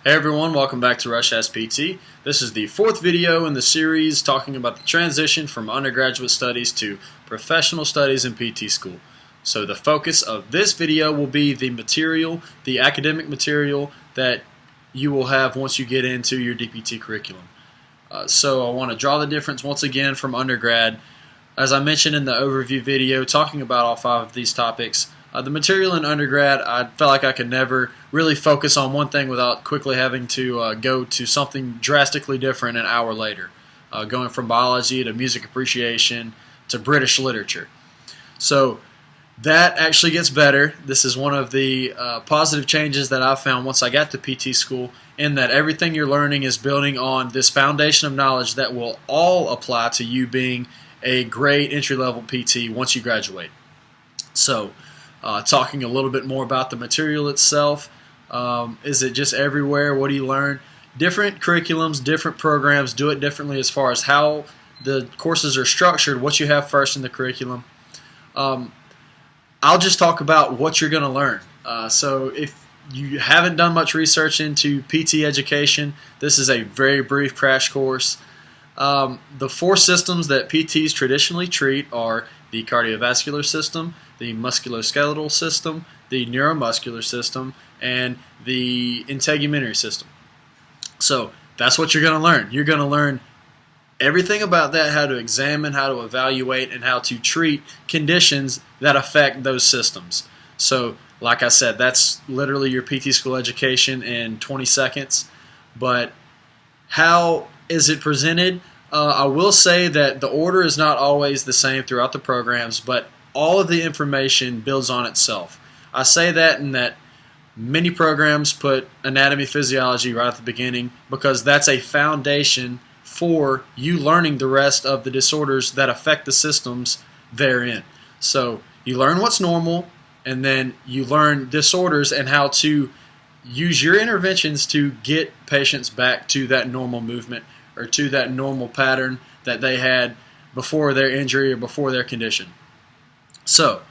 Hey everyone, welcome back to Rush Ask PT. This is the fourth video in the series talking about the transition from undergraduate studies to professional studies in PT school. So the focus of this video will be the material, the academic material that you will have once you get into your DPT curriculum. So I want to draw the difference once again from undergrad. As I mentioned in the overview video talking about all five of these topics, the material in undergrad, I felt like I could never really focus on one thing without quickly having to go to something drastically different an hour later, going from biology to music appreciation to British literature. So that actually gets better. This is one of the positive changes that I found once I got to PT school, in that everything you're learning is building on this foundation of knowledge that will all apply to you being a great entry-level PT once you graduate. So talking a little bit more about the material itself. Is it just everywhere? What do you learn? Different curriculums, different programs do it differently as far as how the courses are structured, what you have first in the curriculum. I'll just talk about what you're going to learn. So if you haven't done much research into PT education, this is a very brief crash course. The four systems that PTs traditionally treat are the cardiovascular system, the musculoskeletal system, the neuromuscular system, and the integumentary system. So that's what you're going to learn. You're going to learn everything about that, how to examine, how to evaluate, and how to treat conditions that affect those systems. So like I said, that's literally your PT school education in 20 seconds. But how is it presented? I will say that the order is not always the same throughout the programs, but all of the information builds on itself. I say that in that many programs put anatomy, physiology right at the beginning because that's a foundation for you learning the rest of the disorders that affect the systems therein. So you learn what's normal, and then you learn disorders and how to use your interventions to get patients back to that normal movement or to that normal pattern that they had before their injury or before their condition. So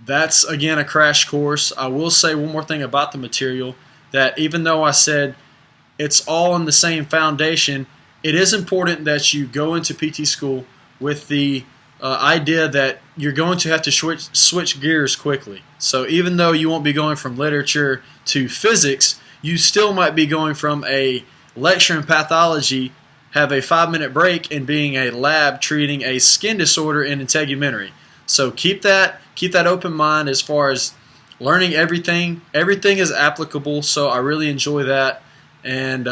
that's, again, a crash course. I will say one more thing about the material, that even though I said it's all in the same foundation, it is important that you go into PT school with the idea that you're going to have to switch gears quickly. So even though you won't be going from literature to physics, you still might be going from a lecture in pathology, have a 5-minute break, and being a lab treating a skin disorder in integumentary. So keep that open mind as far as learning everything. Everything is applicable, so I really enjoy that. And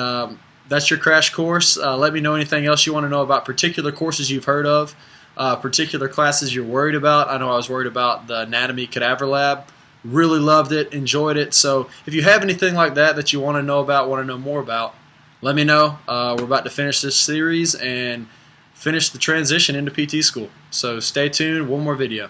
that's your crash course. Let me know anything else you want to know about particular courses you've heard of, particular classes you're worried about. I know I was worried about the anatomy cadaver lab. Really loved it, enjoyed it. So if you have anything like that you want to know about, want to know more about, let me know. We're about to finish this series and finish the transition into PT school. So stay tuned, one more video.